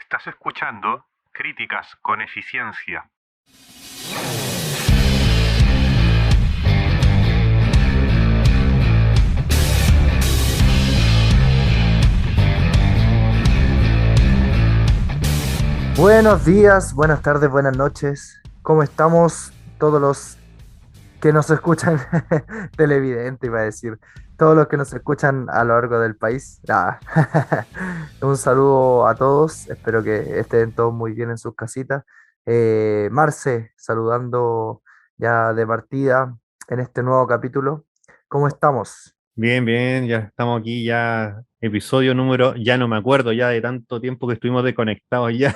Estás escuchando Críticas con Eficiencia. Buenos días, buenas tardes, buenas noches. ¿Cómo estamos todos los que nos escuchan? Televidente, iba a decir. Todos los que nos escuchan a lo largo del país. Un saludo a todos. Espero que estén todos muy bien en sus casitas. Marce, saludando ya de partida en este nuevo capítulo. ¿Cómo estamos? Bien, bien, ya estamos aquí, ya episodio número, ya no me acuerdo ya de tanto tiempo que estuvimos desconectados ya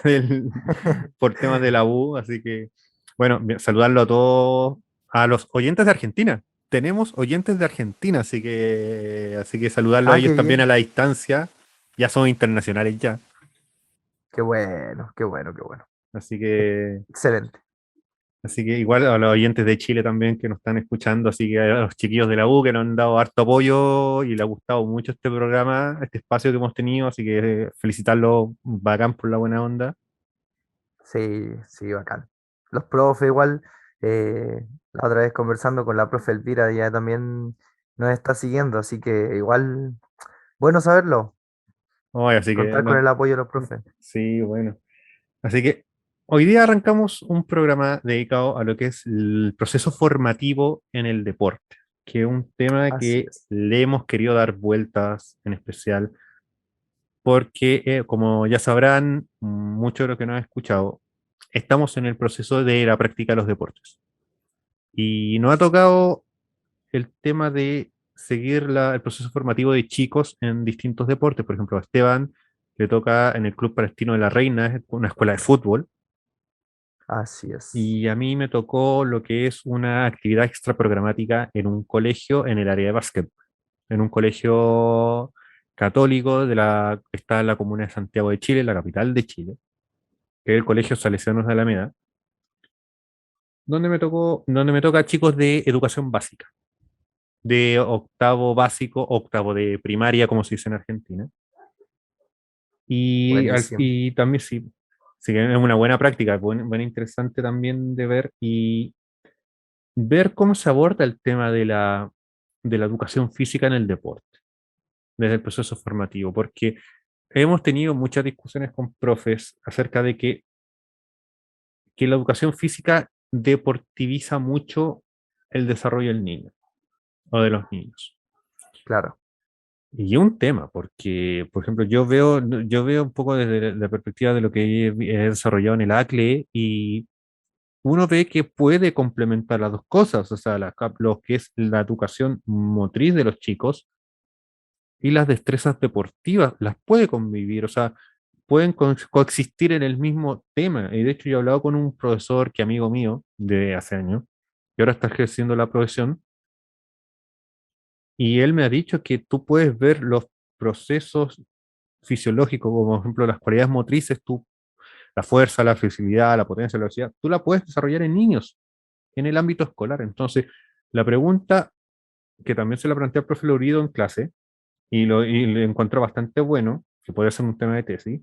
por temas de la U, así que bueno, bien, saludarlo a todos, a los oyentes de Argentina. Tenemos oyentes de Argentina, así que saludarlo a Ah, ellos qué también a bien. la distancia, ya son internacionales ya, Qué bueno, qué bueno, qué bueno. así que Excelente. Así que igual a los oyentes de Chile también que nos están escuchando, así que a los chiquillos de la U que nos han dado harto apoyo y les ha gustado mucho este programa, este espacio que hemos tenido, así que felicitarlos, bacán por la buena onda. Sí, sí, bacán. Los profes igual, la otra vez conversando con la profe Elvira, ella también nos está siguiendo, así que igual, bueno saberlo, Oye, así que contar con el apoyo de los profes. sí, bueno. Así que hoy día arrancamos un programa dedicado a lo que es el proceso formativo en el deporte, que es un tema Así que es. le hemos querido dar vueltas en especial porque, como ya sabrán, muchos de los que nos han escuchado, estamos en el proceso de la práctica de los deportes. Y nos ha tocado el tema de seguir el proceso formativo de chicos en distintos deportes. Por ejemplo, a Esteban le toca en el Club Palestino de la Reina, es una escuela de fútbol, Así es. y a mí me tocó lo que es una actividad extra programática en un colegio en el área de básquet, en un colegio católico está en la comuna de Santiago de Chile, la capital de Chile, que es el Colegio Salesianos de Alameda, donde me toca chicos de educación básica, de octavo básico, octavo de primaria, como se dice en Argentina. Buenísimo. Y también sí que es una buena práctica, buena interesante también de ver y ver cómo se aborda el tema de la educación física en el deporte, desde el proceso formativo, porque hemos tenido muchas discusiones con profes acerca de que la educación física deportiviza mucho el desarrollo del niño o de los niños. Claro. Y es un tema, porque, por ejemplo, yo veo un poco desde la perspectiva de lo que he desarrollado en el ACLE y uno ve que puede complementar las dos cosas, o sea, lo que es la educación motriz de los chicos y las destrezas deportivas, las puede convivir, o sea, pueden coexistir en el mismo tema. Y de hecho, yo he hablado con un profesor que amigo mío de hace años, y ahora está ejerciendo la profesión, y él me ha dicho que tú puedes ver los procesos fisiológicos, como por ejemplo las cualidades motrices, la fuerza, la flexibilidad, la potencia, la velocidad, tú la puedes desarrollar en niños, en el ámbito escolar. Entonces, la pregunta que también se la planteé al profe Lourido en clase, y le encontró bastante bueno, que podría ser un tema de tesis,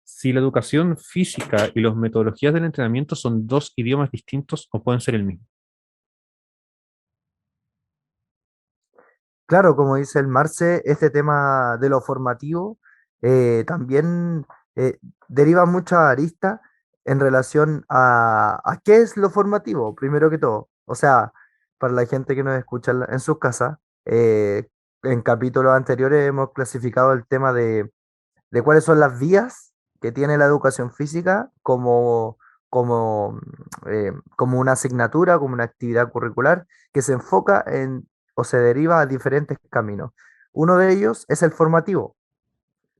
si la educación física y las metodologías del entrenamiento son dos idiomas distintos o pueden ser el mismo. Claro, como dice el Marce, este tema de lo formativo también deriva muchas aristas en relación a qué es lo formativo, primero que todo. O sea, para la gente que nos escucha en sus casas, en capítulos anteriores hemos clasificado el tema de cuáles son las vías que tiene la educación física como una asignatura, como una actividad curricular que se enfoca en o se deriva a diferentes caminos. Uno de ellos es el formativo,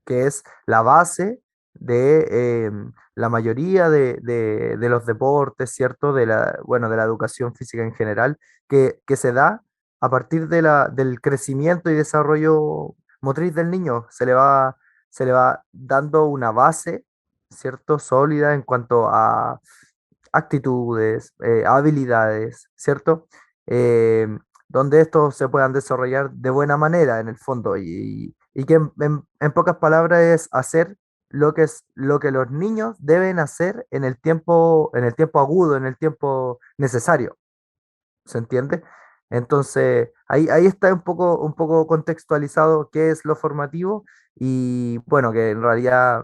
que es la base de la mayoría de los deportes, ¿cierto? Bueno, de la educación física en general, que se da a partir del crecimiento y desarrollo motriz del niño. Se le va dando una base, ¿cierto? Sólida en cuanto a actitudes, habilidades, ¿cierto? Eh, donde estos se puedan desarrollar de buena manera en el fondo y que en pocas palabras es hacer lo que los niños deben hacer en el tiempo agudo, en el tiempo necesario. ¿Se entiende? Entonces, ahí está un poco contextualizado qué es lo formativo y bueno, que en realidad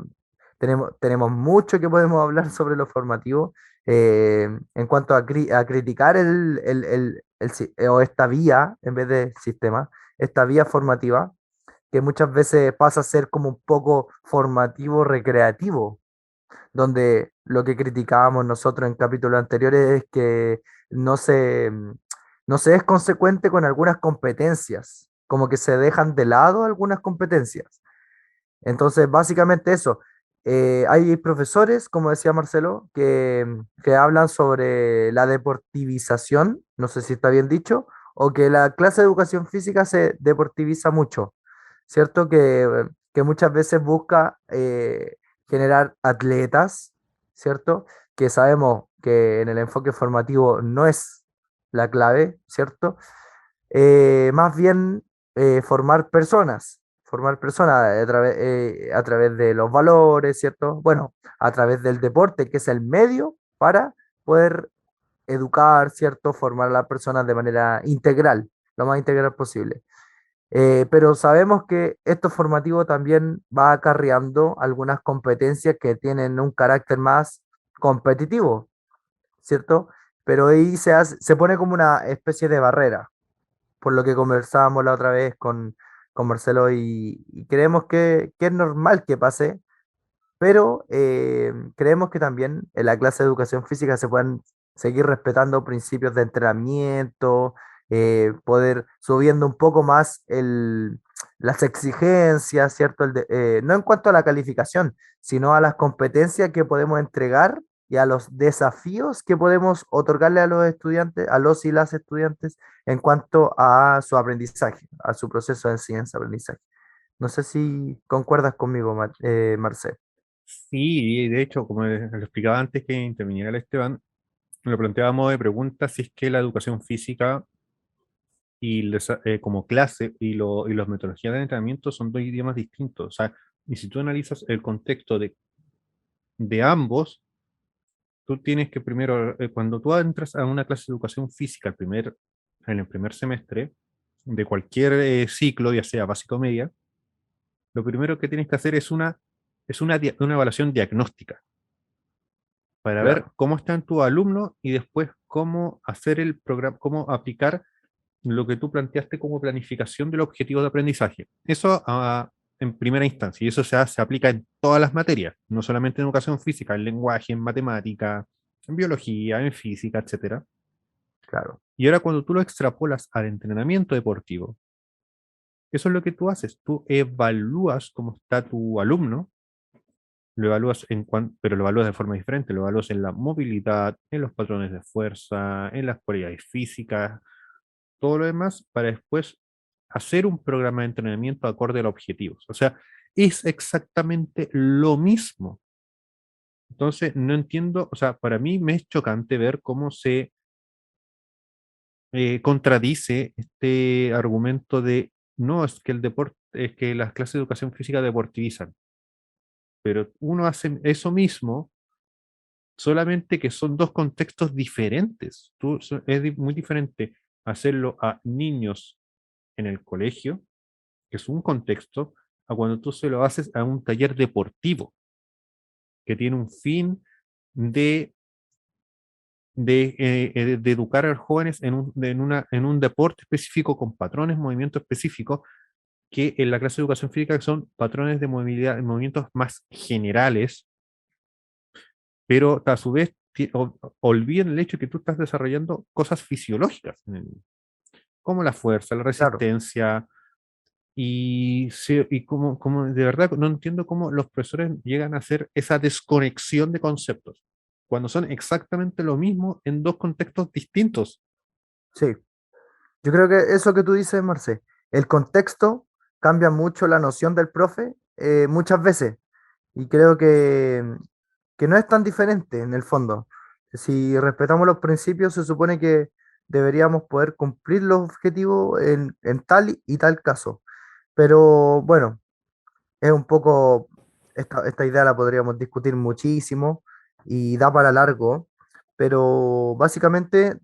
tenemos mucho que podemos hablar sobre lo formativo en cuanto a criticar o esta vía, en vez de sistema, esta vía formativa, que muchas veces pasa a ser como un poco formativo recreativo donde lo que criticábamos nosotros en capítulos anteriores es que no se, no se es consecuente con algunas competencias, como que se dejan de lado algunas competencias. Entonces, básicamente eso. Hay profesores, como decía Marcelo, que hablan sobre la deportivización, no sé si está bien dicho, o que la clase de educación física se deportiviza mucho, ¿cierto? Que muchas veces busca generar atletas, ¿cierto? Que sabemos que en el enfoque formativo no es la clave, ¿cierto? Más bien formar personas a través de los valores, ¿cierto? Bueno, a través del deporte, que es el medio para poder educar, ¿cierto? Formar a las personas de manera integral, lo más integral posible. Pero sabemos que esto formativo también va acarreando algunas competencias que tienen un carácter más competitivo, ¿cierto? Pero ahí se pone como una especie de barrera por lo que conversábamos la otra vez con Marcelo y creemos que es normal que pase, pero creemos que también en la clase de educación física se pueden seguir respetando principios de entrenamiento, poder subiendo un poco más las exigencias, ¿cierto? No en cuanto a la calificación, sino a las competencias que podemos entregar y a los desafíos que podemos otorgarle a los estudiantes, a los y las estudiantes en cuanto a su aprendizaje, a su proceso de enseñanza-aprendizaje. No sé si concuerdas conmigo, Marcel. Sí, y de hecho, como le explicaba antes que interviniera el Esteban, lo planteábamos de pregunta si es que la educación física como clase y las metodologías de entrenamiento son dos idiomas distintos. O sea, y si tú analizas el contexto de ambos, tú tienes que primero, cuando tú entras a una clase de educación física en el primer semestre de cualquier ciclo, ya sea básico o media, lo primero que tienes que hacer una evaluación diagnóstica para ver Claro, cómo están tus alumnos y después cómo hacer el programa, cómo aplicar lo que tú planteaste como planificación del objetivo de aprendizaje. Eso en primera instancia, y eso se aplica en todas las materias, no solamente en educación física, en lenguaje, en matemática, en biología, en física, etcétera. claro, Y ahora cuando tú lo extrapolas al entrenamiento deportivo, eso es lo que tú haces, tú evalúas cómo está tu alumno, lo evalúas pero lo evalúas de forma diferente, lo evalúas en la movilidad, en los patrones de fuerza, en las cualidades físicas, todo lo demás, para después hacer un programa de entrenamiento acorde a los objetivos. O sea, es exactamente lo mismo. Entonces, no entiendo, o sea, para mí me es chocante ver cómo se contradice este argumento de, no, es que el deporte, es que las clases de educación física deportivizan, pero uno hace eso mismo, solamente que son dos contextos diferentes. Muy diferente hacerlo a niños en el colegio, que es un contexto, a cuando tú se lo haces a un taller deportivo, que tiene un fin de, de educar a los jóvenes en un deporte específico con patrones, movimientos específicos, que en la clase de educación física son patrones de movilidad, movimientos más generales, pero a su vez olviden el hecho de que tú estás desarrollando cosas fisiológicas, como la fuerza, la claro. resistencia. Y como de verdad no entiendo cómo los profesores llegan a hacer esa desconexión de conceptos, cuando son exactamente lo mismo en dos contextos distintos. Sí, yo creo que eso que tú dices, Marce, el contexto cambia mucho la noción del profe muchas veces y creo que no es tan diferente en el fondo. Si respetamos los principios, se supone que deberíamos poder cumplir los objetivos en tal y tal caso. Pero bueno, es un poco esta idea la podríamos discutir muchísimo y da para largo, pero básicamente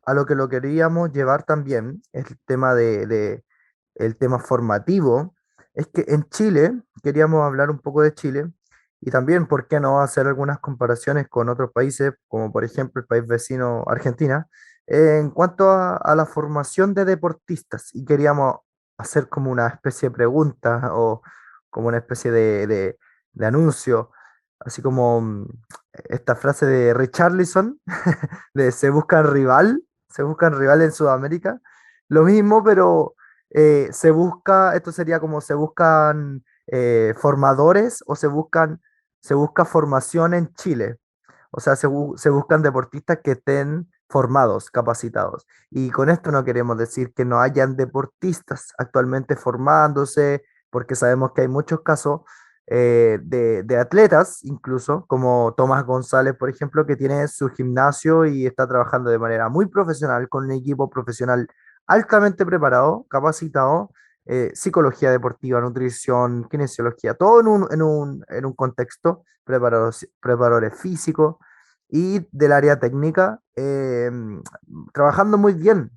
a lo que lo queríamos llevar también es el tema el tema formativo. Es que en Chile, queríamos hablar un poco de Chile y también, ¿por qué no hacer algunas comparaciones con otros países, como por ejemplo el país vecino Argentina, en cuanto a la formación de deportistas? Y queríamos hacer como una especie de pregunta o como una especie de anuncio, así como esta frase de Richarlison, de se buscan rival en Sudamérica. Lo mismo, pero se busca, esto sería como se buscan formadores o se busca formación en Chile. O sea, se buscan deportistas que estén formados, capacitados. Y con esto no queremos decir que no hayan deportistas actualmente formándose, porque sabemos que hay muchos casos de atletas, incluso, como Tomás González, por ejemplo, que tiene su gimnasio y está trabajando de manera muy profesional con un equipo profesional altamente preparado, capacitado, psicología deportiva, nutrición, kinesiología, todo en un contexto, preparadores físicos y del área técnica, trabajando muy bien.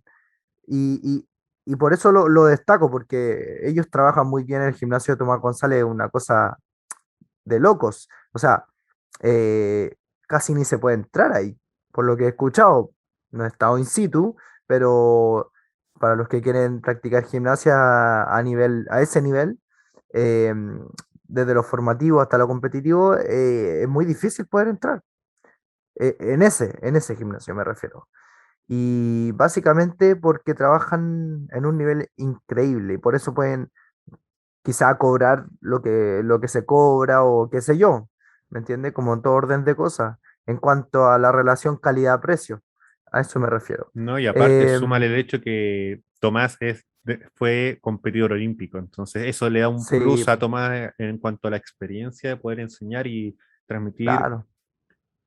Y, y por eso lo destaco, porque ellos trabajan muy bien en el gimnasio de Tomás González, una cosa de locos. O sea, eh, casi ni se puede entrar ahí, por lo que he escuchado. No he estado in situ, pero para los que quieren practicar gimnasia a ese nivel, eh, desde lo formativo hasta lo competitivo, es muy difícil poder entrar. En ese gimnasio me refiero. Y básicamente porque trabajan en un nivel increíble y por eso pueden quizá cobrar lo que se cobra o qué sé yo, ¿me entiende? Como en todo orden de cosas, en cuanto a la relación calidad-precio, a eso me refiero. ¿No? Y aparte, súmale Em, el hecho que Tomás fue competidor olímpico, entonces eso le da un sí, plus a Tomás en cuanto a la experiencia de poder enseñar y transmitir claro,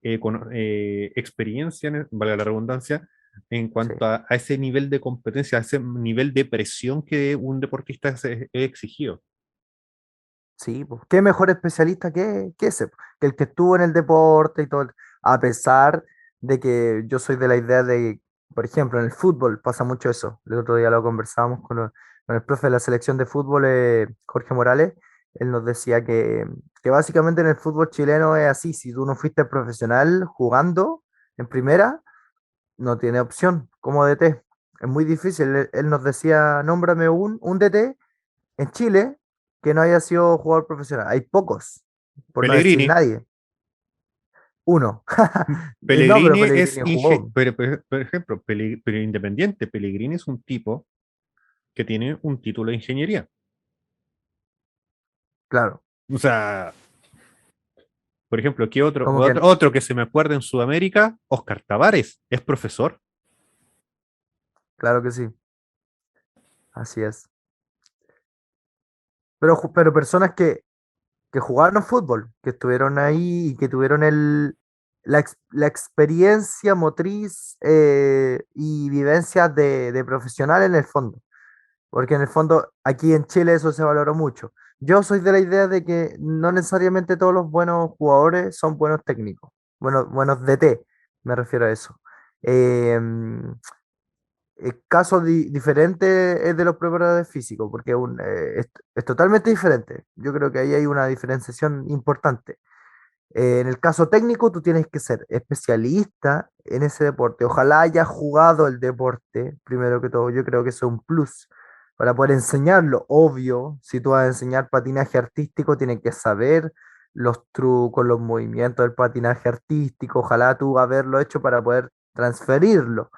experiencia, valga la redundancia, en sí, cuanto a ese nivel de competencia, a ese nivel de presión que un deportista es exigido. sí, pues, ¿qué mejor especialista que ese? Que el que estuvo en el deporte y todo, a pesar de que yo soy de la idea de, por ejemplo, en el fútbol pasa mucho eso. El otro día lo conversábamos con el profe de la selección de fútbol, Jorge Morales. Él nos decía que básicamente en el fútbol chileno es así: si tú no fuiste profesional jugando en primera, no tiene opción como DT. Es muy difícil. Él nos decía, nómbrame un DT en Chile que no haya sido jugador profesional. Hay pocos, por no decir Pellegrini, nadie. Uno. No, pero Pellegrini Pellegrini jugó. por ejemplo, pero Independiente, Pellegrini es un tipo que tiene un título de ingeniería. Claro, O sea, por ejemplo, ¿qué como que, otro que se me acuerda en Sudamérica? Oscar Tavares, es profesor. claro que sí, así es. Pero personas que jugaron fútbol, que estuvieron ahí y que tuvieron la experiencia motriz y vivencia de profesional en el fondo. Porque en el fondo aquí en Chile eso se valoró mucho. Yo soy de la idea de que no necesariamente todos los buenos jugadores son buenos técnicos, buenos DT, me refiero a eso. Em, el caso diferente es de los preparadores físicos, porque es totalmente diferente. Yo creo que ahí hay una diferenciación importante. En el caso técnico, tú tienes que ser especialista en ese deporte. Ojalá hayas jugado el deporte, primero que todo. Yo creo que eso es un plus para poder enseñarlo. Obvio, si tú vas a enseñar patinaje artístico, tienes que saber los trucos, los movimientos del patinaje artístico. Ojalá tú haberlo hecho para poder transferirlo.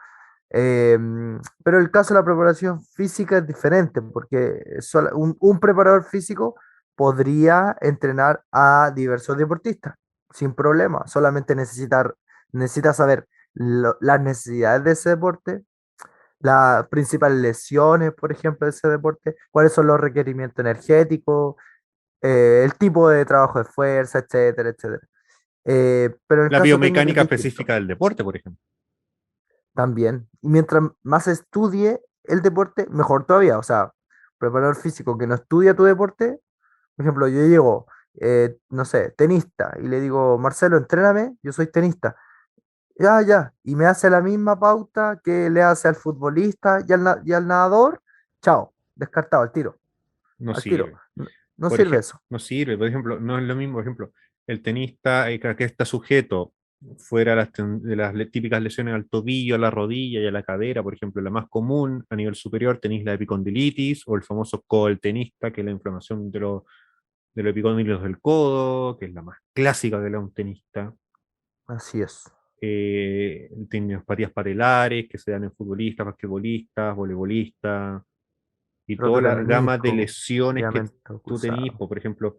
Pero el caso de la preparación física es diferente, porque un preparador físico podría entrenar a diversos deportistas sin problema. Solamente necesita saber las necesidades de ese deporte, las principales lesiones, por ejemplo, de ese deporte, cuáles son los requerimientos energéticos, el tipo de trabajo de fuerza, etcétera, etcétera. Pero en el La caso técnico es biomecánica distinto específica del deporte, por ejemplo. también. Y mientras más estudie el deporte, mejor todavía. O sea, preparador físico que no estudia tu deporte, por ejemplo, yo llego no sé, tenista, y le digo, Marcelo, entréname, yo soy tenista. Ya, ya, y me hace la misma pauta que le hace al futbolista y al nadador, chao, descartado No al tiro. sirve. No Por sirve ejemplo, eso. no sirve, por ejemplo, no es lo mismo, por ejemplo, el tenista que está sujeto fuera de las típicas lesiones al tobillo, a la rodilla y a la cadera, por ejemplo, la más común a nivel superior tenéis la epicondilitis o el famoso codo del tenista, que es la inflamación de los epicóndilos del codo, que es la más clásica de la un tenista. Así es. Tendinopatías patelares que se dan en futbolistas, basquetbolistas, voleibolistas y toda Rotura de la gama de menisco, lesiones que ligamento tú tenís, cruzado. por ejemplo,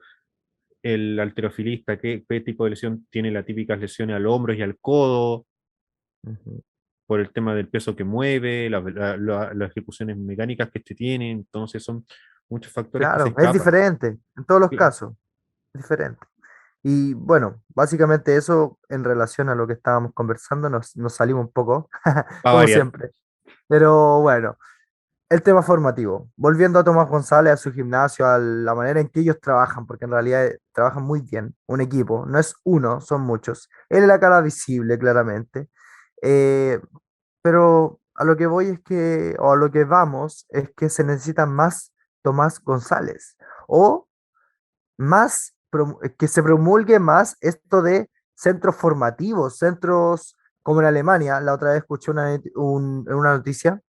el halterofilista, ¿qué tipo de lesión tiene las típicas lesiones al hombro y al codo? Ujú. Por el tema del peso que mueve, las ejecuciones mecánicas que este tiene, entonces son muchos factores que se Claro, es escapan. diferente en todos los Cla- casos, es diferente. Y bueno, básicamente eso en relación a lo que estábamos conversando, nos salimos un poco, Va a como variar. siempre. Pero bueno, el tema formativo. Volviendo a Tomás González, a su gimnasio, a la manera en que ellos trabajan, porque en realidad trabajan muy bien, un equipo, no es uno, son muchos. Él es la cara visible, claramente. Eh, pero a lo que voy es que, o a lo que vamos, es que se necesita más Tomás González. O más, que se promulgue más esto de centros formativos, centros como en Alemania. La otra vez escuché una noticia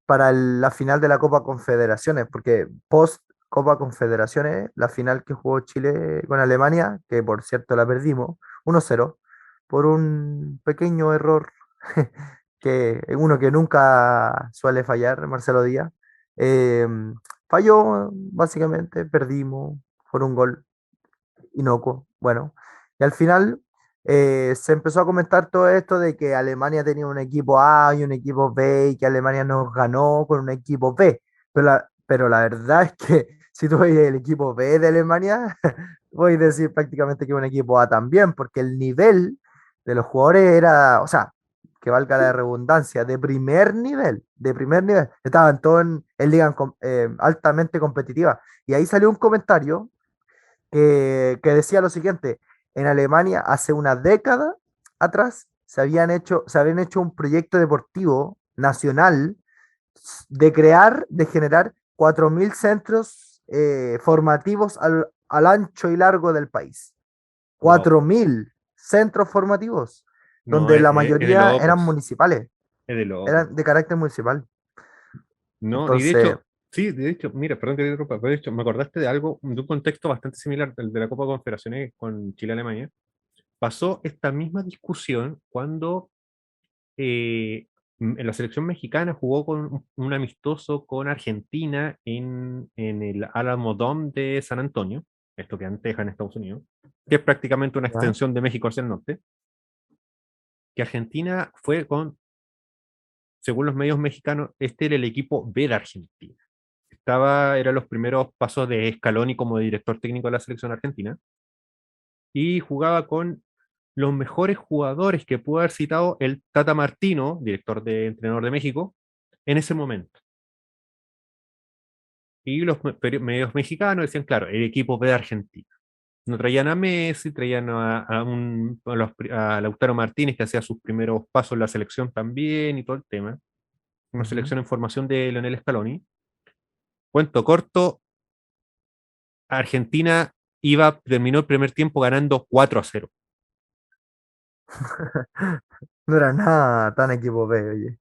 para la final de la Copa Confederaciones, porque post Copa Confederaciones, la final que jugó Chile con Alemania, que por cierto la perdimos 1-0 por un pequeño error que uno que nunca suele fallar, Marcelo Díaz, eh, falló básicamente, perdimos por un gol inocuo. Bueno, y al final se empezó a comentar todo esto de que Alemania tenía un equipo A y un equipo B y que Alemania nos ganó con un equipo B. Pero la verdad es que si tú ves el equipo B de Alemania, voy a decir prácticamente que un equipo A también, porque el nivel de los jugadores era, o sea, que valga la redundancia, de primer nivel. Estaban todos en ligas altamente competitivas. Y ahí salió un comentario que decía lo siguiente, en Alemania hace una década atrás se habían hecho un proyecto deportivo nacional de generar 4.000 centros formativos al ancho y largo del país. Wow. 4.000 centros formativos, No, donde la es de mayoría eran locos. municipales, Es de locos. eran de carácter municipal. No, y de Entonces, hecho, sí, de hecho, mira, perdón que te interrumpa, pero de hecho, me acordaste de algo, de un contexto bastante similar al de la Copa Confederaciones con Chile-Alemania. Pasó esta misma discusión cuando en la selección mexicana jugó con un amistoso con Argentina en el Alamo Dome de San Antonio, esto que antes en Estados Unidos, que es prácticamente una ¿ya? extensión de México hacia el norte, que Argentina fue con, según los medios mexicanos, este era el equipo B de Argentina. Eran los primeros pasos de Scaloni como director técnico de la selección argentina, y jugaba con los mejores jugadores que pudo haber citado el Tata Martino, entrenador de México, en ese momento. Y los medios mexicanos decían, claro, el equipo B de Argentina. No traían a Messi, traían a Lautaro Martínez, que hacía sus primeros pasos en la selección también y todo el tema. Una Ujú. selección en formación de Lionel Scaloni. Cuento corto, Argentina terminó el primer tiempo ganando 4-0. No era nada tan equipo B, oye.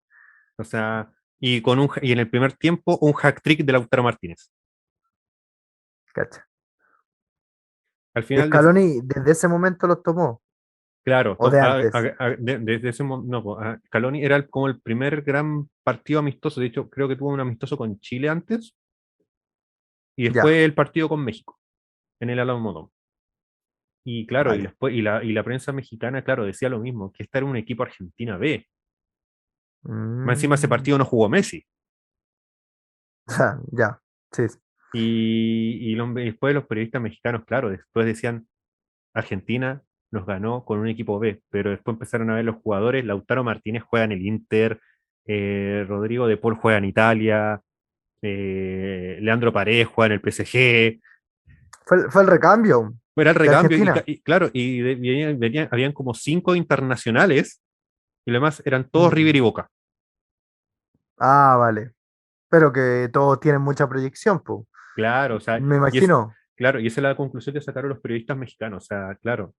O sea, y en el primer tiempo un hack trick de Lautaro Martínez. Cacha. Al Y final, Scaloni desde ese momento los tomó, claro, o de antes. desde ese momento, no, Scaloni era como el primer gran partido amistoso. De hecho, creo que tuvo un amistoso con Chile antes y después Ya, el partido con México en el Alamodón. Y claro, vaya. y la prensa mexicana, claro, decía lo mismo, que este era un equipo Argentina B. Más encima ese Mm, partido no jugó Messi. ya, sí. Y después los periodistas mexicanos, claro, después decían, Argentina nos ganó con un equipo B, pero después empezaron a ver los jugadores. Lautaro Martínez juega en el Inter, Rodrigo de Paul juega en Italia, Leandro Paredes juega en el PSG. Fue el recambio Era el de recambio Argentina. y claro, habían como 5 internacionales y lo demás eran todos River y Mm. Boca. Ah, vale. Pero que todos tienen mucha proyección, pues. Claro, o sea, Me imagino. claro, y esa es la conclusión que sacaron los periodistas mexicanos. O sea, claro,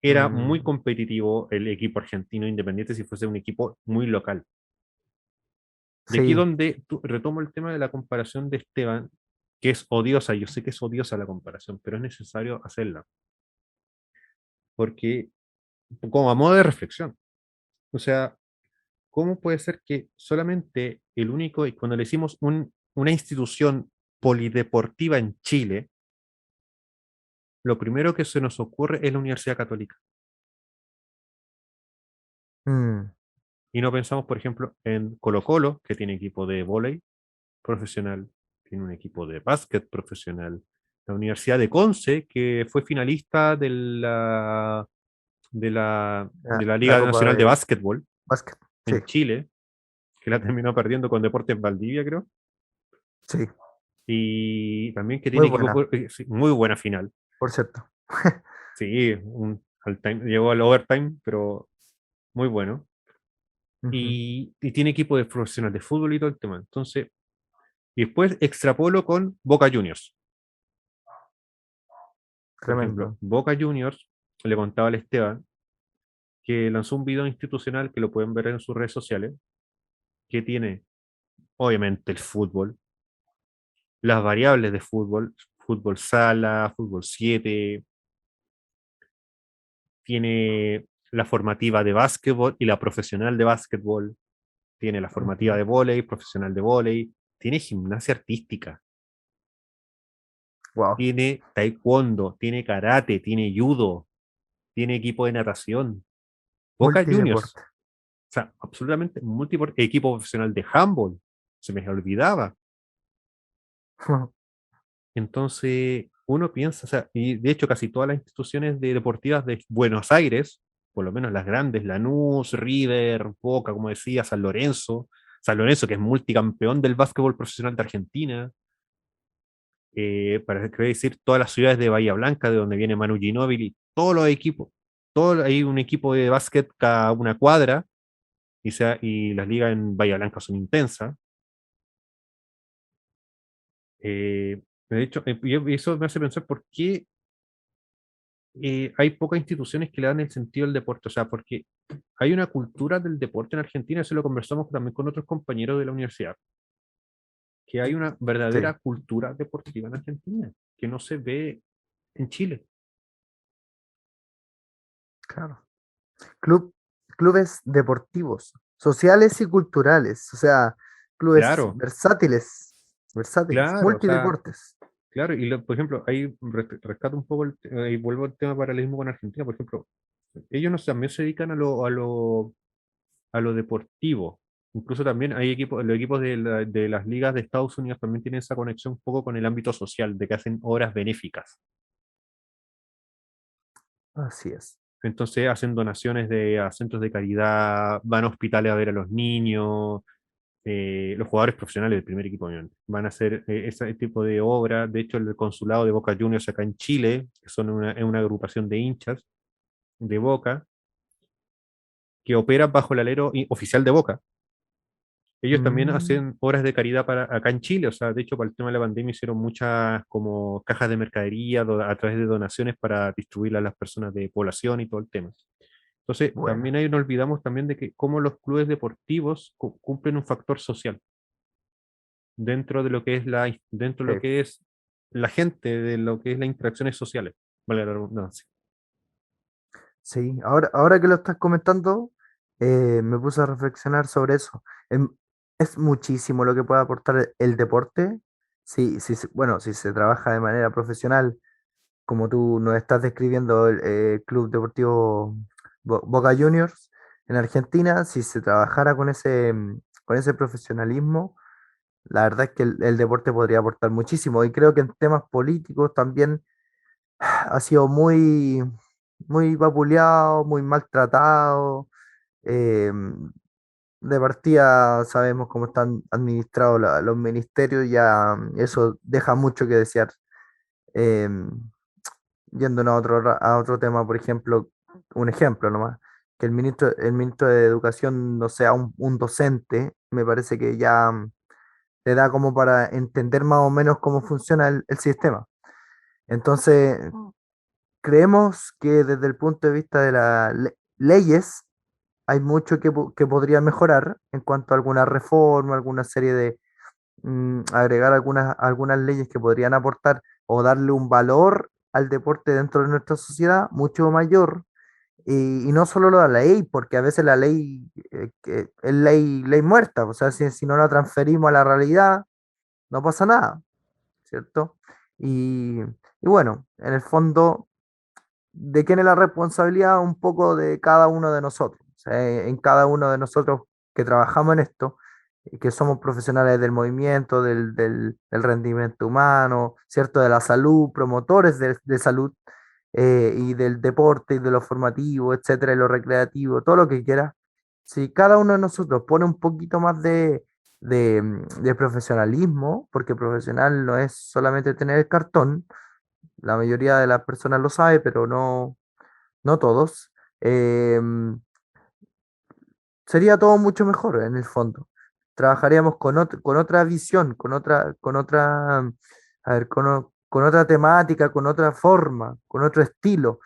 era muy Mm, competitivo el equipo argentino independiente si fuese un equipo muy local. Y aquí sí. donde retomo el tema de la comparación de Esteban, que es odiosa, yo sé que es odiosa la comparación, pero es necesario hacerla, porque como a modo de reflexión, o sea, ¿cómo puede ser que solamente el único, y cuando le hicimos una institución polideportiva en Chile, lo primero que se nos ocurre es la Universidad Católica? Mm, Y no pensamos, por ejemplo, en Colo-Colo, que tiene equipo de vóley profesional, tiene un equipo de básquet profesional. La Universidad de Conce, que fue finalista de la la Liga Copa Nacional de de Básquetbol Básquet. Sí, en Chile, que la terminó perdiendo con Deportes Valdivia, creo. sí. Y también que Muy tiene equipo, buena, sí, muy buena final. por cierto. Sí, llegó al overtime, pero muy bueno. Ujú, Y tiene equipo de profesional de fútbol y todo el tema. Entonces, y después extrapolo con Boca Juniors. Por ejemplo, tremendo. Boca Juniors, le contaba al Esteban, que lanzó un video institucional que lo pueden ver en sus redes sociales, que tiene obviamente el fútbol, las variables de fútbol, fútbol sala, fútbol 7, tiene la formativa de básquetbol y la profesional de básquetbol, tiene la formativa Ujú. de vóley, profesional de vóley, tiene gimnasia artística, Wow. tiene taekwondo, tiene karate, tiene judo, tiene equipo de natación. Boca Juniors, Multideporte. o sea, absolutamente múltiple equipo profesional de handball, se me olvidaba. Entonces, uno piensa, o sea, y de hecho casi todas las instituciones deportivas de Buenos Aires, por lo menos las grandes, Lanús, River, Boca, como decía, San Lorenzo que es multicampeón del básquetbol profesional de Argentina, para qué decir todas las ciudades de Bahía Blanca, de donde viene Manu Ginóbili, todos los equipos, hay un equipo de básquet cada una cuadra, y las ligas en Bahía Blanca son intensas. De hecho, y eso me hace pensar por qué hay pocas instituciones que le dan el sentido al deporte. O sea, porque hay una cultura del deporte en Argentina, eso lo conversamos también con otros compañeros de la universidad, que hay una Sí, verdadera cultura deportiva en Argentina, que no se ve en Chile. claro. Club, clubes deportivos, sociales y culturales. O sea, clubes Claro, versátiles, claro, o sea, multideportes. claro, y por ejemplo, ahí rescato un poco, y vuelvo al tema paralelismo con Argentina, por ejemplo, ellos no, también se dedican a lo deportivo. Incluso también hay equipos, los equipos de las ligas de Estados Unidos también tienen esa conexión un poco con el ámbito social, de que hacen obras benéficas. Así es. Entonces hacen donaciones a centros de caridad, van a hospitales a ver a los niños, los jugadores profesionales del primer equipo obviamente, van a hacer ese tipo de obra. De hecho, el consulado de Boca Juniors acá en Chile, que son es una agrupación de hinchas de Boca, que opera bajo el alero oficial de Boca. Ellos también Mm, hacen obras de caridad para acá en Chile, o sea, de hecho, para el tema de la pandemia hicieron muchas como cajas de mercadería a través de donaciones para distribuirlas a las personas de población y todo el tema. Entonces, bueno, también ahí no olvidamos también de que cómo los clubes deportivos cumplen un factor social dentro de lo que es dentro de lo sí. que es la gente, de lo que es las interacciones sociales, vale la redundancia. Sí, ahora que lo estás comentando, me puse a reflexionar sobre eso. Em, es muchísimo lo que puede aportar el deporte, bueno, si se trabaja de manera profesional, como tú nos estás describiendo el Club Deportivo Boca Juniors en Argentina, si se trabajara con ese profesionalismo, la verdad es que el deporte podría aportar muchísimo. Y creo que en temas políticos también ha sido muy vapuleado, muy maltratado. eh, de partida sabemos cómo están administrados los ministerios, ya eso deja mucho que desear. Em, Yéndonos a otro tema, por ejemplo, un ejemplo nomás, que el ministro de Educación no sea un docente, me parece que ya te da como para entender más o menos cómo funciona el sistema. Entonces, creemos que desde el punto de vista de las leyes, hay mucho que podría mejorar en cuanto a alguna reforma, alguna serie de, agregar algunas leyes que podrían aportar o darle un valor al deporte dentro de nuestra sociedad mucho mayor. Y no solo la ley, porque a veces la ley que es ley muerta, o sea, si no la transferimos a la realidad, no pasa nada, ¿cierto? Y bueno, en el fondo, ¿de quién es la responsabilidad? Un poco de cada uno de nosotros. O sea, en cada uno de nosotros que trabajamos en esto, que somos profesionales del movimiento, del rendimiento humano, ¿cierto? De la salud, promotores de salud, y del deporte y de lo formativo, etcétera, y lo recreativo, todo lo que quiera. Si cada uno de nosotros pone un poquito más de profesionalismo, porque profesional no es solamente tener el cartón, la mayoría de las personas lo sabe, pero no todos. em, Sería todo mucho mejor en el fondo. Trabajaríamos con otra visión, a ver, con otra temática, con otra forma, con otro estilo.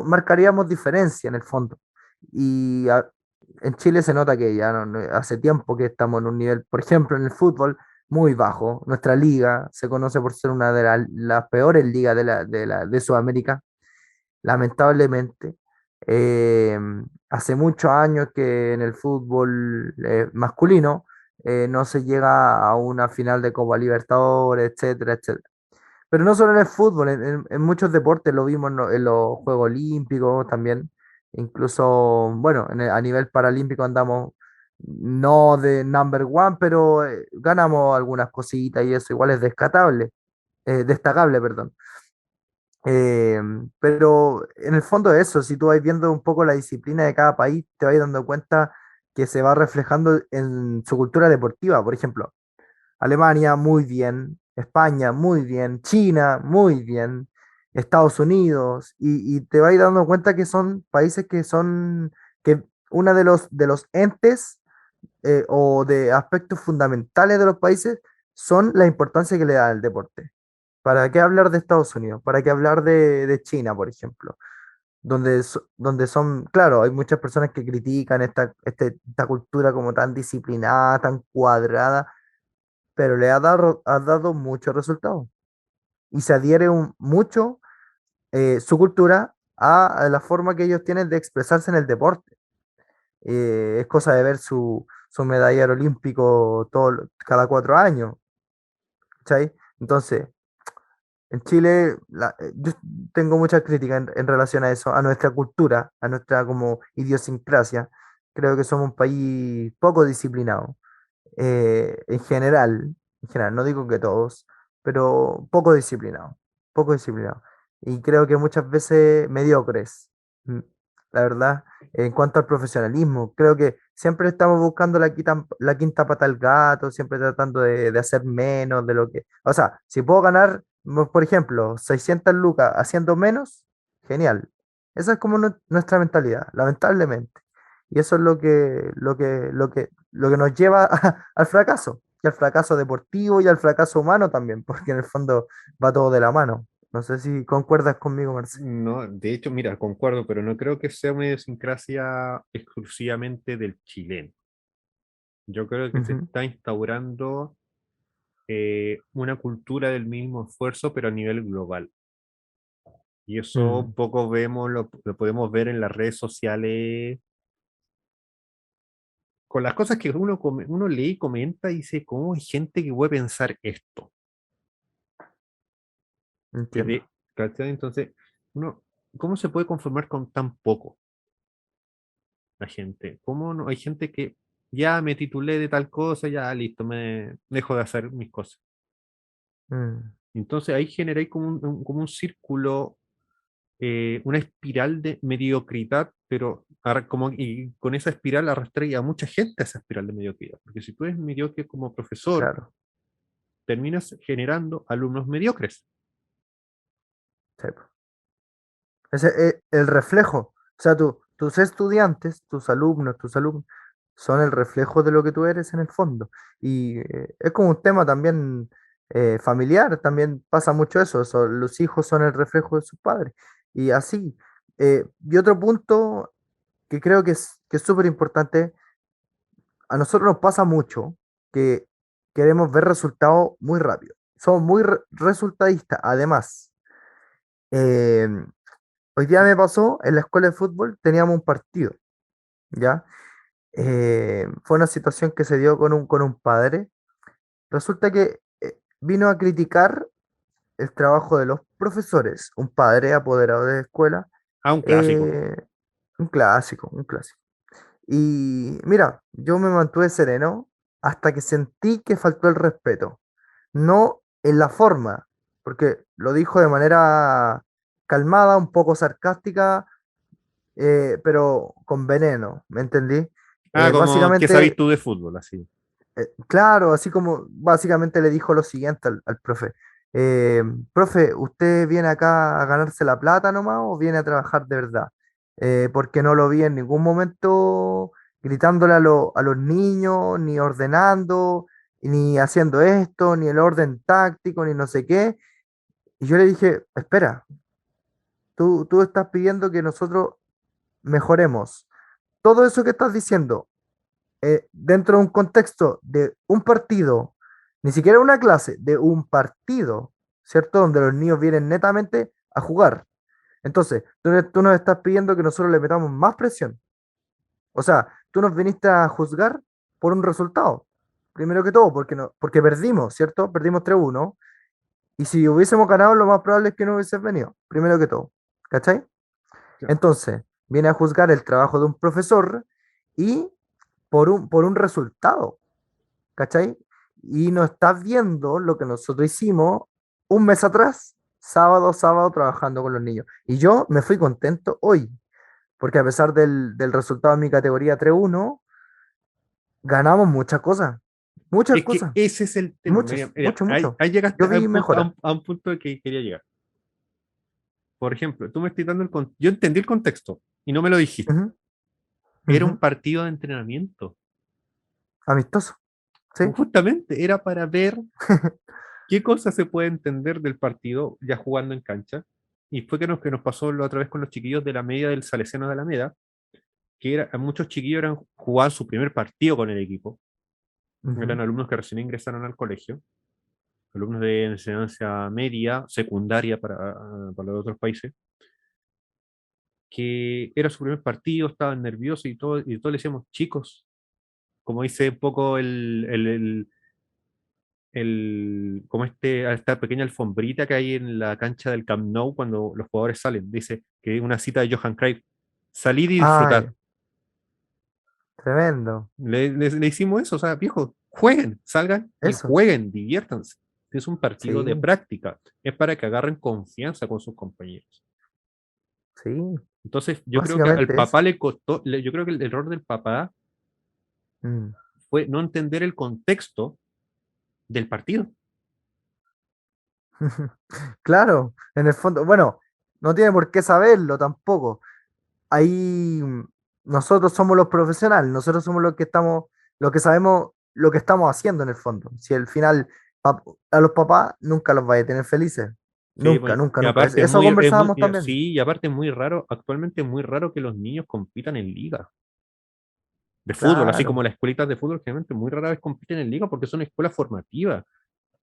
Marcaríamos diferencia en el fondo. Y en Chile se nota que ya hace tiempo que estamos en un nivel, por ejemplo, en el fútbol muy bajo. Nuestra liga se conoce por ser una de las peores ligas de Sudamérica, lamentablemente. Eh, Hace muchos años que en el fútbol masculino no se llega a una final de Copa Libertadores, etcétera, etcétera. Pero no solo en el fútbol, en muchos deportes lo vimos en los Juegos Olímpicos también. Incluso, bueno, a nivel paralímpico andamos no de number one, pero ganamos algunas cositas y eso igual es destacable, perdón. Eh, pero en el fondo eso, si tú vas viendo un poco la disciplina de cada país, te vas dando cuenta que se va reflejando en su cultura deportiva. Por ejemplo, Alemania muy bien, España muy bien, China muy bien, Estados Unidos, y te vas dando cuenta que son países que uno de los entes o de aspectos fundamentales de los países son la importancia que le da al deporte. ¿Para qué hablar de Estados Unidos? ¿Para qué hablar de China, por ejemplo? Donde son, claro, hay muchas personas que critican esta cultura como tan disciplinada, tan cuadrada, pero ha dado muchos resultados. Y se adhiere mucho su cultura a la forma que ellos tienen de expresarse en el deporte. Es cosa de ver su medallero olímpico cada 4 años, ¿cachai? Entonces, en Chile, yo tengo muchas críticas en relación a eso, a nuestra cultura, a nuestra como idiosincrasia. Creo que somos un país poco disciplinado, en general, no digo que todos, pero poco disciplinado. Y creo que muchas veces mediocres, mm, la verdad, en cuanto al profesionalismo. Creo que siempre estamos buscando la quinta pata al gato, siempre tratando de hacer menos de lo que... O sea, si puedo ganar, por ejemplo, 600 lucas haciendo menos, genial. Esa es como nuestra mentalidad, lamentablemente. Y eso es lo que nos lleva al fracaso, y al fracaso deportivo y al fracaso humano también, porque en el fondo va todo de la mano. No sé si concuerdas conmigo, Marcelo. No, de hecho, mira, concuerdo, pero no creo que sea una idiosincrasia exclusivamente del chileno. Yo creo que se Ujú, está instaurando una cultura del mismo esfuerzo, pero a nivel global. Y eso un mm, poco lo podemos ver en las redes sociales, con las cosas que uno lee y comenta y dice, ¿cómo hay gente que puede pensar esto? Y entiendo, de, ¿cachai? Entonces, uno, ¿cómo se puede conformar con tan poco la gente? ¿Cómo no? Hay gente que ya me titulé de tal cosa, ya listo, me dejo de hacer mis cosas. mm, Entonces ahí generé como un círculo, una espiral de mediocridad, pero y con esa espiral arrastré a mucha gente a esa espiral de mediocridad. Porque si tú eres mediocre como profesor, claro, terminas generando alumnos mediocres. Sí, po. Ese es el reflejo. O sea, tus estudiantes, tus alumnos, son el reflejo de lo que tú eres en el fondo. Y es como un tema también familiar, también pasa mucho eso, los hijos son el reflejo de sus padres. Y así. Y otro punto que creo que es súper importante, a nosotros nos pasa mucho que queremos ver resultados muy rápido. Somos muy resultadistas. Además, eh, hoy día me pasó en la escuela de fútbol, teníamos un partido, ¿ya? Fue una situación que se dio con un padre. Resulta que vino a criticar el trabajo de los profesores, un padre apoderado de escuela, Ah, un clásico. eh, un clásico, un clásico. Y mira, yo me mantuve sereno hasta que sentí que faltó el respeto, no en la forma, porque lo dijo de manera calmada, un poco sarcástica, pero con veneno, ¿me entendí? Ah, como, ¿qué sabes Básicamente, tú de fútbol? Así. claro, así como básicamente le dijo lo siguiente al profe. eh, Profe, ¿usted viene acá a ganarse la plata nomás o viene a trabajar de verdad? Porque no lo vi en ningún momento gritándole a los niños, ni ordenando, ni haciendo esto, ni el orden táctico, ni no sé qué. Y yo le dije, espera, tú estás pidiendo que nosotros mejoremos. Todo eso que estás diciendo dentro de un contexto de un partido, ni siquiera una clase, de un partido, ¿cierto? Donde los niños vienen netamente a jugar. Entonces, tú nos estás pidiendo que nosotros le metamos más presión. O sea, tú nos viniste a juzgar por un resultado. Primero que todo, porque, no, porque perdimos, ¿cierto? Perdimos 3-1. Y si hubiésemos ganado, lo más probable es que no hubieses venido. Primero que todo. ¿Cachai? Claro. Entonces, viene a juzgar el trabajo de un profesor y por un resultado. ¿Cachai? Y no estás viendo lo que nosotros hicimos un mes atrás, sábado, trabajando con los niños. Y yo me fui contento hoy, porque a pesar del resultado de mi categoría 3-1 ganamos muchas Es que cosas, ese es el tema. Mira, muchas, mira, mucho, ahí, mucho. ahí llegaste Yo vi mejora. a un punto que quería llegar. Por ejemplo, tú me estás dando yo entendí el contexto y no me lo dijiste. Ujú, Era un ujú. partido de entrenamiento. Amistoso, sí. Justamente era para ver qué cosas se puede entender del partido ya jugando en cancha. Y fue que nos pasó la otra vez con los chiquillos de la media del Salesiano de Alameda, que muchos chiquillos jugaban su primer partido con el equipo. Ujú, Eran alumnos que recién ingresaron al colegio, alumnos de enseñanza media, secundaria para los otros países, que era su primer partido, estaban nerviosos y todos le decíamos, chicos, como dice un poco como esta pequeña alfombrita que hay en la cancha del Camp Nou cuando los jugadores salen. Dice que es una cita de Johan Cruyff, salir y ay, disfrutar. tremendo. Le hicimos eso, o sea, viejo, jueguen, salgan y Eso, jueguen, diviértanse. Es un partido de sí, práctica, es para que agarren confianza con sus compañeros. sí, Entonces, yo creo que al básicamente eso. papá le costó, yo creo que el error del papá Mm. fue no entender el contexto del partido. Claro, en el fondo, bueno, no tiene por qué saberlo tampoco. Ahí nosotros somos los profesionales, nosotros somos los que sabemos lo que estamos haciendo en el fondo. Si al final a los papás nunca los vaya a tener felices. Sí, Nunca, pues, nunca, y nunca. aparte Eso conversábamos también. sí, y aparte es muy raro, actualmente es muy raro que los niños compitan en liga de fútbol, así como Claro, las escuelitas de fútbol, generalmente muy rara vez compiten en liga porque son escuelas formativas.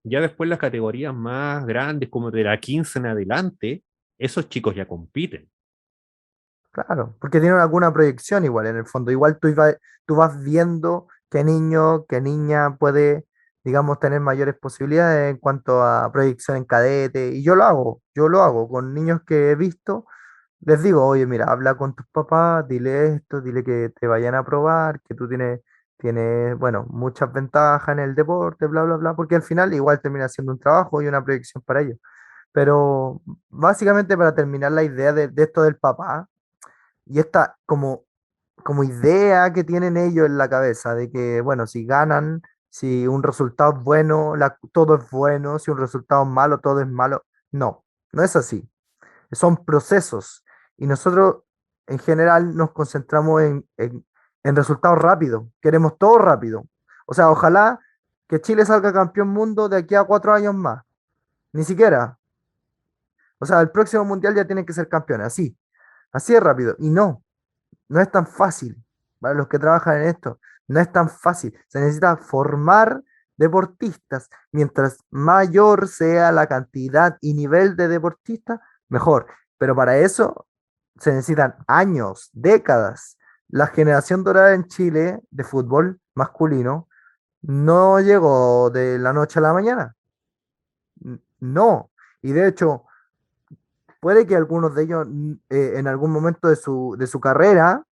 Ya después las categorías más grandes, como de la 15 en adelante, esos chicos ya compiten. claro, porque tienen alguna proyección igual en el fondo. Igual tú vas viendo qué niño, qué niña puede, digamos, tener mayores posibilidades en cuanto a proyección en cadete. Y yo lo hago con niños que he visto. Les digo, oye, mira, habla con tus papás, dile esto, dile que te vayan a probar, que tú tienes, bueno, muchas ventajas en el deporte, bla, bla, bla, porque al final igual termina siendo un trabajo y una proyección para ellos. Pero básicamente para terminar la idea de esto del papá y esta como idea que tienen ellos en la cabeza de que, bueno, si ganan, si un resultado es bueno, todo es bueno, si un resultado es malo, todo es malo. No, no es así. son procesos. Y nosotros en general nos concentramos en resultados rápidos, queremos todo rápido. O sea, ojalá que Chile salga campeón mundo de aquí a 4 años más, ni siquiera. O sea, el próximo mundial ya tienen que ser campeones, así es rápido. Y no es tan fácil para los que trabajan en esto, no es tan fácil. Se necesita formar deportistas. Mientras mayor sea la cantidad y nivel de deportistas, mejor. Pero para eso se necesitan años, décadas. La generación dorada en Chile de fútbol masculino no llegó de la noche a la mañana. No. Y de hecho, puede que algunos de ellos en algún momento de su carrera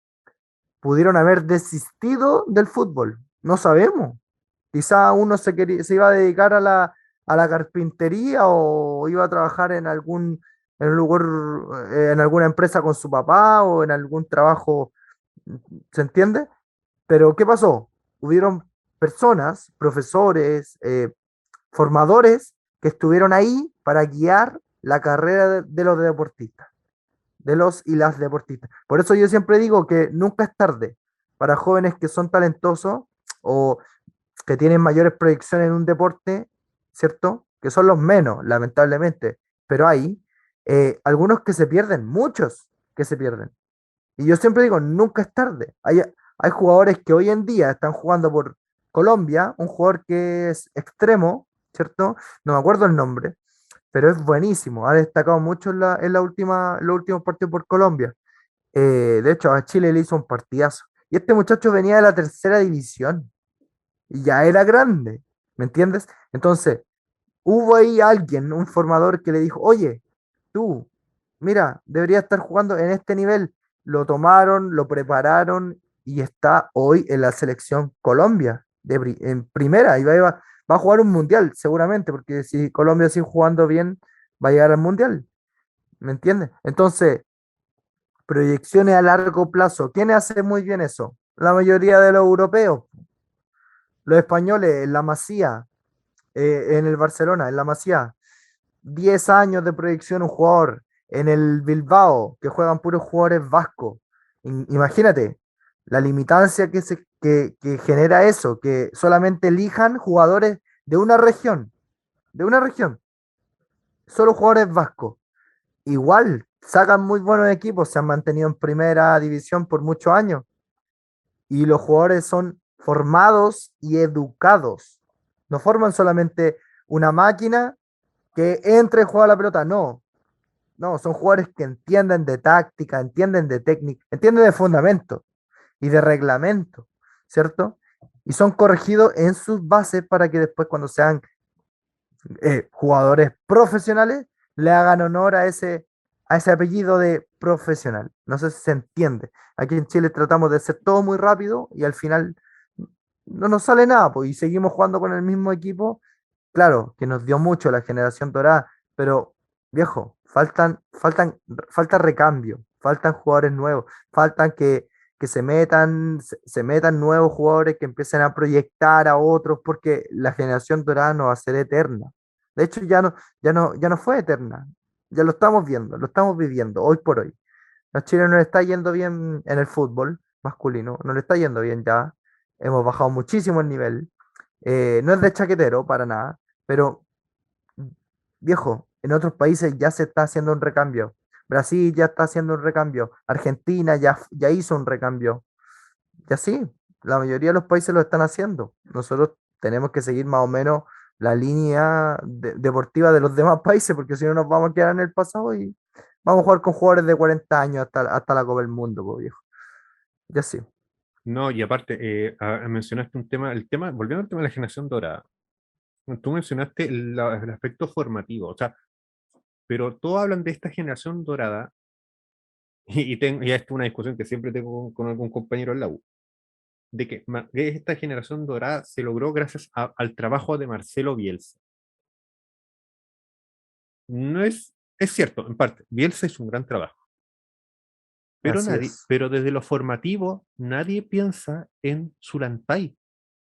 pudieron haber desistido del fútbol. No sabemos. Quizá uno se iba a dedicar a la carpintería o iba a trabajar en un lugar, en alguna empresa con su papá o en algún trabajo, ¿se entiende? Pero ¿qué pasó? Hubieron personas, profesores, formadores que estuvieron ahí para guiar la carrera de los deportistas, de los y las deportistas. Por eso yo siempre digo que nunca es tarde para jóvenes que son talentosos o que tienen mayores proyecciones en un deporte, ¿cierto? Que son los menos, lamentablemente, pero hay algunos que se pierden, muchos que se pierden. Y yo siempre digo, nunca es tarde. Hay jugadores que hoy en día están jugando por Colombia, un jugador que es extremo, ¿cierto? No me acuerdo el nombre, pero es buenísimo. Ha destacado mucho en los últimos partidos por Colombia. De hecho, a Chile le hizo un partidazo. Y este muchacho venía de la tercera división y ya era grande, ¿me entiendes? Entonces, hubo ahí alguien, un formador que le dijo, oye, tú, mira, deberías estar jugando en este nivel. Lo tomaron, lo prepararon y está hoy en la selección Colombia, en primera, y va a jugar un mundial, seguramente, porque si Colombia sigue jugando bien, va a llegar al mundial, ¿me entiendes? Entonces, proyecciones a largo plazo, ¿quién hace muy bien eso? La mayoría de los europeos, los españoles, en la Masía, en el Barcelona, en la Masía. 10 años de proyección un jugador. En el Bilbao, que juegan puros jugadores vascos. Imagínate la limitancia que genera eso, que solamente elijan jugadores de una región, solo jugadores vascos. Igual, sacan muy buenos equipos, se han mantenido en primera división por muchos años y los jugadores son formados y educados. No forman solamente una máquina que entre y juega la pelota, no. No, son jugadores que entienden de táctica, entienden de técnica, entienden de fundamento y de reglamento, ¿cierto? Y son corregidos en sus bases para que después cuando sean jugadores profesionales le hagan honor a ese apellido de profesional. No sé si se entiende. Aquí en Chile tratamos de hacer todo muy rápido y al final no nos sale nada, pues, y seguimos jugando con el mismo equipo. Claro, que nos dio mucho la generación dorada, pero viejo, falta recambio, faltan jugadores nuevos, faltan que se metan nuevos jugadores que empiecen a proyectar a otros, porque la generación dorada no va a ser eterna. De hecho, ya no fue eterna, ya lo estamos viendo, lo estamos viviendo hoy por hoy. A Chile no le está yendo bien en el fútbol masculino, no le está yendo bien ya. Hemos bajado muchísimo el nivel. No es de chaquetero para nada, pero viejo, en otros países ya se está haciendo un recambio. Brasil ya está haciendo un recambio. Argentina ya hizo un recambio. Y así, la mayoría de los países lo están haciendo. Nosotros tenemos que seguir más o menos la línea deportiva de los demás países, porque si no nos vamos a quedar en el pasado y vamos a jugar con jugadores de 40 años hasta la Copa del Mundo, pues, viejo. Ya sí. No, y aparte, mencionaste un tema, volviendo al tema de la generación dorada, tú mencionaste el aspecto formativo, o sea, pero todos hablan de esta generación dorada, y esto es una discusión que siempre tengo con algún compañero en la U, de que esta generación dorada se logró gracias al trabajo de Marcelo Bielsa. No es cierto, en parte, Bielsa hizo un gran trabajo, Así es. pero desde lo formativo, nadie piensa en Zulantay,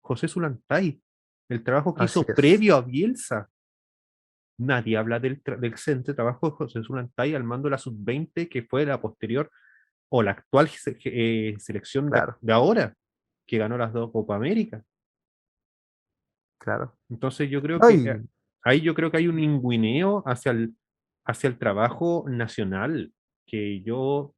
José Zulantay, el trabajo que Así hizo es. previo a Bielsa. Nadie habla del excelente trabajo de José Zulantay al mando de la sub-20, que fue la posterior o la actual selección Claro, de ahora, que ganó las dos Copa América. claro. Entonces yo creo No, que y, ahí yo creo que hay un lingüineo hacia el trabajo nacional, que yo,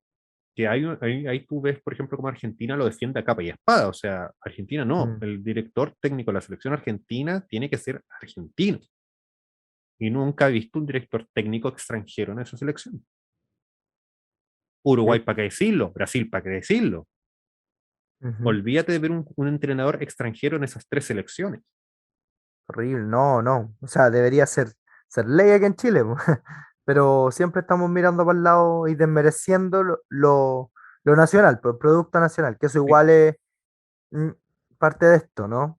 que ahí tú ves, por ejemplo, como Argentina lo defiende a capa y espada. O sea, Argentina no, mm, el director técnico de la selección argentina tiene que ser argentino. Y nunca he visto un director técnico extranjero en esa selección. sí, Uruguay, ¿para qué decirlo? Brasil, ¿para qué decirlo? ujú, Olvídate de ver un entrenador extranjero en esas tres selecciones. horrible, no, no. O sea, debería ser ley aquí en Chile, po. Pero siempre estamos mirando para el lado y desmereciendo lo nacional, pues, el producto nacional, que eso Sí, igual es mm, parte de esto, ¿no?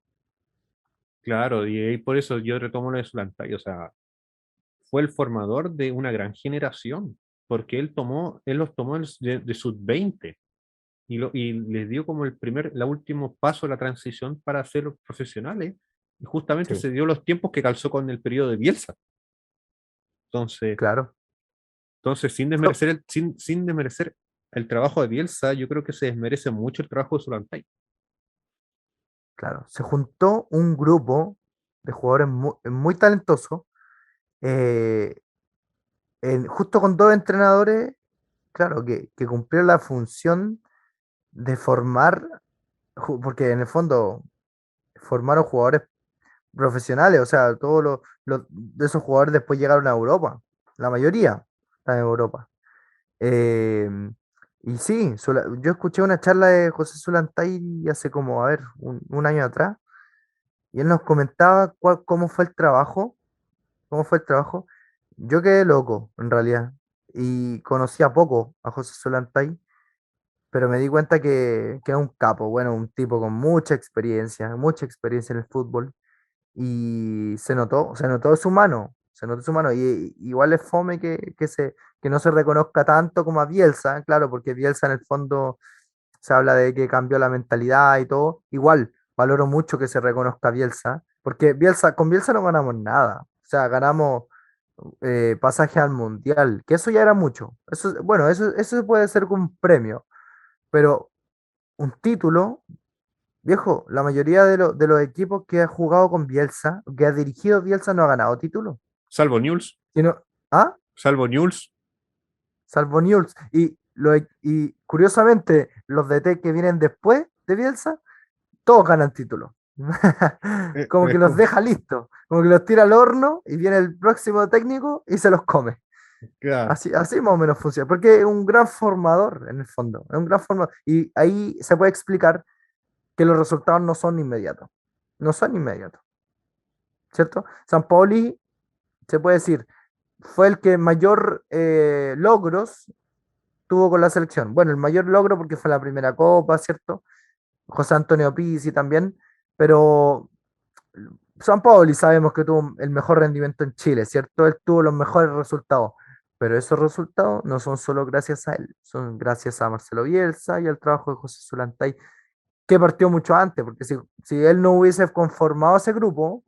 claro, y ahí por eso yo retomo lo de Zulantay. O sea, fue el formador de una gran generación, porque él los tomó de sub-20 y les dio como la último paso de la transición para ser profesionales. Y justamente Sí, se dio los tiempos que calzó con el periodo de Bielsa. Entonces, claro. Fue- sin desmerecer el trabajo de Bielsa, yo creo que se desmerece mucho el trabajo de Zulantay. claro, se juntó un grupo de jugadores muy talentosos, eh, justo con dos entrenadores, claro, que cumplieron la función de formar, porque en el fondo formaron jugadores profesionales, o sea, todos de esos jugadores después llegaron a Europa, la mayoría están en Europa. Eh, y sí, yo escuché una charla de José Solantay hace como, a ver, un año atrás, y él nos comentaba cómo fue el trabajo. Yo quedé loco, en realidad, y conocía poco a José Solantay, pero me di cuenta que era un capo, bueno, un tipo con mucha experiencia en el fútbol y se notó su mano, y igual es fome que no se reconozca tanto como a Bielsa, claro, porque Bielsa en el fondo se habla de que cambió la mentalidad y todo, igual valoro mucho que se reconozca a Bielsa, porque con Bielsa no ganamos nada, o sea, ganamos pasaje al Mundial, que eso ya era mucho, bueno, eso puede ser como un premio, pero un título. Viejo, la mayoría de los equipos que ha jugado con Bielsa, que ha dirigido Bielsa, no ha ganado título. Salvo Newell's, Sino, ¿ah? salvo Newell's, Salvo Newell's. Y curiosamente, los DT que vienen después de Bielsa, todos ganan título. Como que es los como, deja listos, como que los tira al horno y viene el próximo técnico y se los come. claro, Así más o menos funciona, porque es un gran formador en el fondo, es un gran formador. Y ahí se puede explicar que los resultados no son inmediatos, no son inmediatos. ¿Cierto? San Paoli, se puede decir, fue el que mayor logros tuvo con la selección. Bueno, el mayor logro porque fue la primera copa, ¿cierto? José Antonio Pizzi también, pero San Paoli sabemos que tuvo el mejor rendimiento en Chile, ¿cierto? Él tuvo los mejores resultados, pero esos resultados no son solo gracias a él, son gracias a Marcelo Bielsa y al trabajo de José Solantay, que partió mucho antes, porque si él no hubiese conformado ese grupo,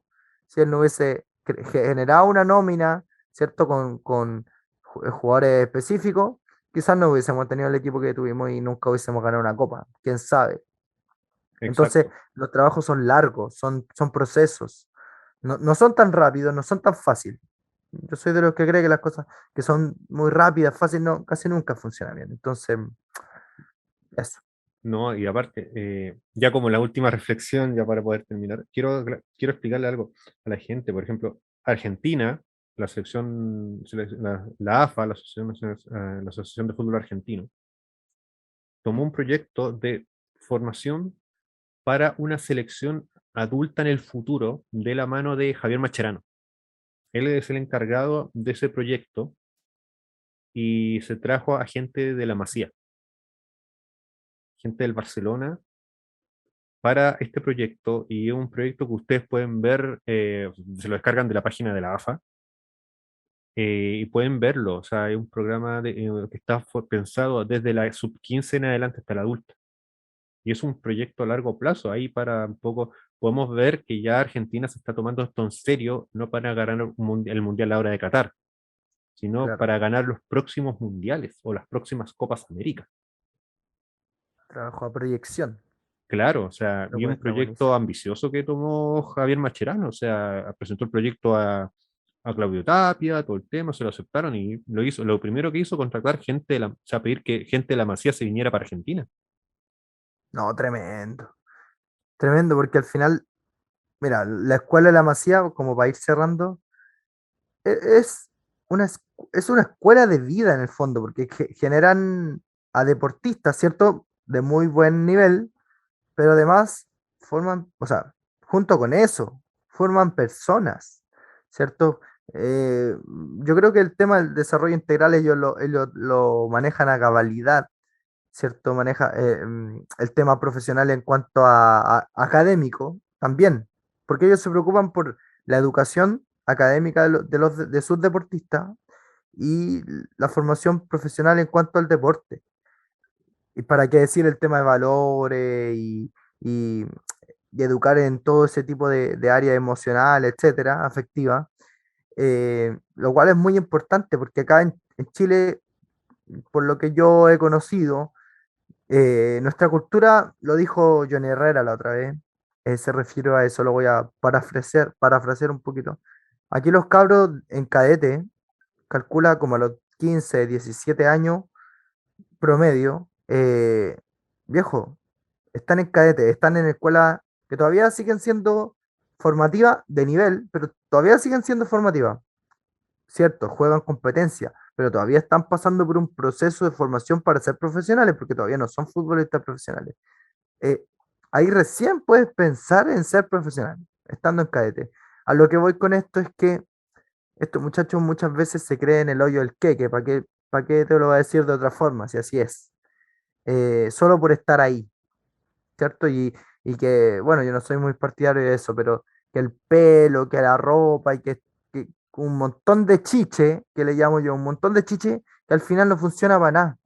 si él no hubiese generado una nómina, ¿cierto? Con jugadores específicos, quizás no hubiésemos tenido el equipo que tuvimos y nunca hubiésemos ganado una copa, quién sabe. Entonces, exacto. los trabajos son largos, son procesos, no son tan rápidos, no son tan fáciles. Yo soy de los que cree que las cosas que son muy rápidas, fáciles, no, casi nunca funcionan bien. Entonces, eso. No, y aparte, ya como la última reflexión, ya para poder terminar, quiero explicarle algo a la gente. Por ejemplo, Argentina, la AFA, la Asociación de Fútbol Argentino, tomó un proyecto de formación para una selección adulta en el futuro de la mano de Javier Mascherano. Él es el encargado de ese proyecto y se trajo a gente de la Masía, gente del Barcelona, para este proyecto, y es un proyecto que ustedes pueden ver, se lo descargan de la página de la AFA, y pueden verlo. O sea, es un programa que está pensado desde la sub 15 en adelante hasta la adulta. Y es un proyecto a largo plazo, ahí para un poco podemos ver que ya Argentina se está tomando esto en serio, no para ganar el Mundial ahora de Qatar, sino Claro, para ganar los próximos mundiales o las próximas Copas América. trabajo a proyección, Claro, o sea, lo y cual un está proyecto buenísimo. ambicioso que tomó Javier Mascherano, o sea, presentó el proyecto a Claudio Tapia, todo el tema, se lo aceptaron y lo hizo. Lo primero que hizo, contratar gente o sea, pedir que gente de la Masía se viniera para Argentina. No, tremendo, tremendo, porque al final, mira, la escuela de la Masía, como para ir cerrando, es es una escuela de vida en el fondo, porque generan a deportistas, ¿cierto? De muy buen nivel, pero además forman, o sea, junto con eso, forman personas, ¿cierto? Yo creo que el tema del desarrollo integral ellos lo manejan a cabalidad, ¿cierto? Maneja el tema profesional en cuanto a académico también, porque ellos se preocupan por la educación académica de sus deportistas y la formación profesional en cuanto al deporte. Y para qué decir el tema de valores y- y educar en todo ese tipo de área emocional, etcétera, afectiva, lo cual es muy importante porque acá en Chile, por lo que yo he conocido, nuestra cultura, lo dijo Johnny Herrera la otra vez, se refiere a eso, lo voy a parafrasear un poquito. Aquí los cabros en cadete, calcula como a los 15 17 años promedio, viejo, están en cadete, están en escuelas que todavía siguen siendo formativas de nivel, pero todavía siguen siendo formativas, ¿cierto? Juegan competencia, pero todavía están pasando por un proceso de formación para ser profesionales, porque todavía no son futbolistas profesionales. eh, Ahí recién puedes pensar en ser profesional, estando en cadete. A lo que voy con esto es que estos muchachos muchas veces se creen el hoyo del queque, para qué te lo voy a decir de otra forma, si así es? Solo por estar ahí, ¿cierto? Y que, bueno, yo no soy muy partidario de eso, pero que el pelo, que la ropa y que un montón de chiche, que le llamo yo, un montón de chiche, que al final no funciona para nada,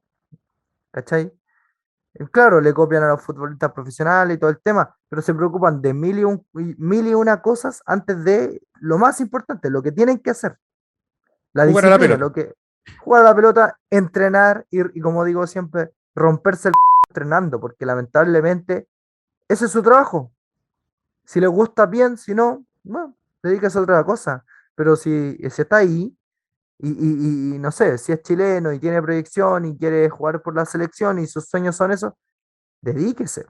¿cachai? Claro, le copian a los futbolistas profesionales y todo el tema, pero se preocupan de mil y una cosas antes de lo más importante, lo que tienen que hacer, la Jugar a la disciplina, pelota. lo que jugar a la pelota, entrenar y como digo siempre, romperse el entrenando, porque lamentablemente ese es su trabajo. Si le gusta bien, si no, bueno, dedíquese a otra cosa. Pero si está ahí y no sé, si es chileno y tiene proyección y quiere jugar por la selección y sus sueños son eso, dedíquese.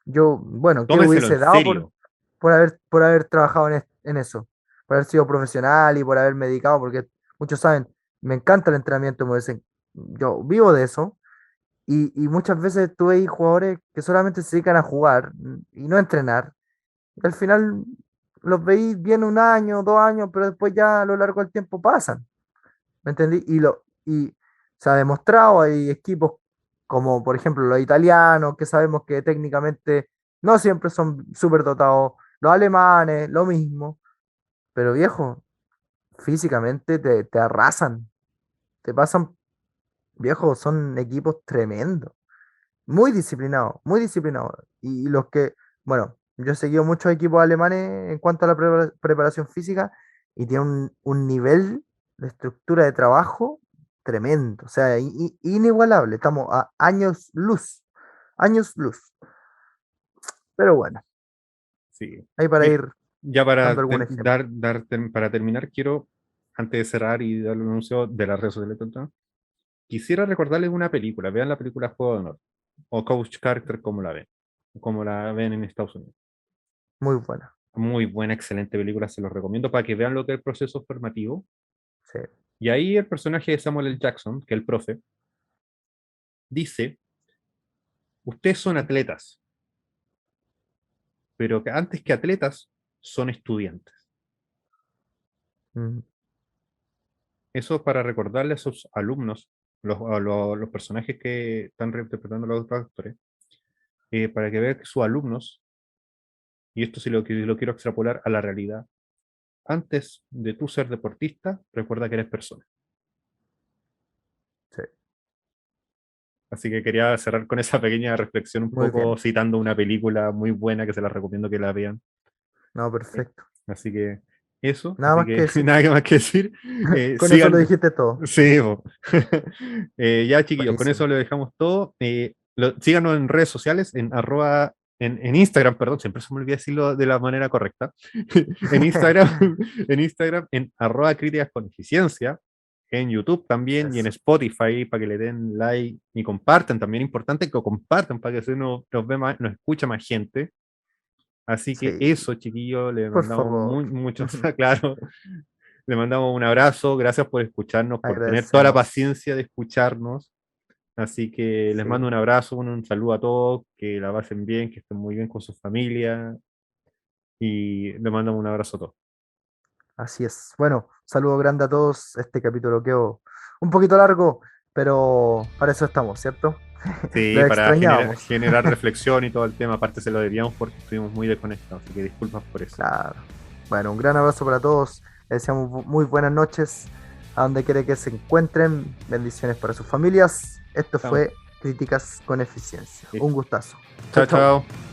Yo, bueno, ¿qué Tómeselo en hubiese dado serio. por haber trabajado en eso? Por haber sido profesional y por haberme dedicado, porque muchos saben, me encanta el entrenamiento, me dicen, yo vivo de eso. Y muchas veces tuve ahí jugadores que solamente se dedican a jugar y no a entrenar. Y al final los veis bien un año, 2 años, pero después ya a lo largo del tiempo pasan. ¿Me entendí? Y se ha demostrado, hay equipos como por ejemplo los italianos, que sabemos que técnicamente no siempre son súper dotados, los alemanes, lo mismo, pero viejo, físicamente te arrasan, te pasan, viejo, son equipos tremendos, muy disciplinados, muy disciplinados. Y los que, bueno, yo he seguido muchos equipos alemanes en cuanto a la preparación física y tienen un nivel de estructura de trabajo tremendo, o sea, inigualable. Estamos a años luz. Pero bueno, Sí. ahí para Mira, ir ya dando algún ejemplo. para terminar, quiero, antes de cerrar y dar el anuncio de las redes sociales, quisiera recordarles una película. Vean la película Juego de Honor o Coach Carter, como la ven, como la ven en Estados Unidos. Muy buena. Muy buena, excelente película, se los recomiendo para que vean lo que es el proceso formativo. Sí. Y ahí el personaje de Samuel L. Jackson, que es el profe, dice, ustedes son atletas, pero que antes que atletas son estudiantes. Mm, Eso es para recordarle a sus alumnos, los personajes que están reinterpretando los otros actores, para que vean que sus alumnos, y esto sí lo quiero extrapolar a la realidad, antes de tú ser deportista, recuerda que eres persona. sí. Así que quería cerrar con esa pequeña reflexión, un Muy poco bien. citando una película muy buena que se la recomiendo que la vean. No, Eh, perfecto. Así que eso, Nada así más que que decir. nada más que decir. Con eso lo Sigan, dijiste todo. sí, po. Ya chiquillos, con eso Buenísimo. lo dejamos todo. Síganos en redes sociales, en Instagram, perdón, siempre se me olvida decirlo de la manera correcta. En Instagram, en Instagram, en @críticas con eficiencia, en YouTube también y en Eso. Spotify para que le den like y compartan. También importante que compartan para que así nos ve más, nos escucha más gente. Así que Sí, eso, chiquillos, le por mandamos favor. muchos, claro, le mandamos un abrazo, gracias por escucharnos, por tener toda la Agradecemos. paciencia de escucharnos. Así que les mando Sí, un abrazo, un saludo a todos, que la pasen bien, que estén muy bien con su familia y les mando un abrazo a todos. así es. Bueno, saludo grande a todos. Este capítulo quedó un poquito largo, pero para eso estamos, ¿cierto? Sí, Lo para extrañábamos. generar reflexión y todo el tema, aparte se lo debíamos porque estuvimos muy desconectados, así que disculpas por eso. Claro. Bueno, un gran abrazo para todos. Les deseamos muy buenas noches a donde quiera que se encuentren. Bendiciones para sus familias. Esto Chao, fue Críticas con Eficiencia. Un listo. gustazo. Chau, Chao, chau. chao.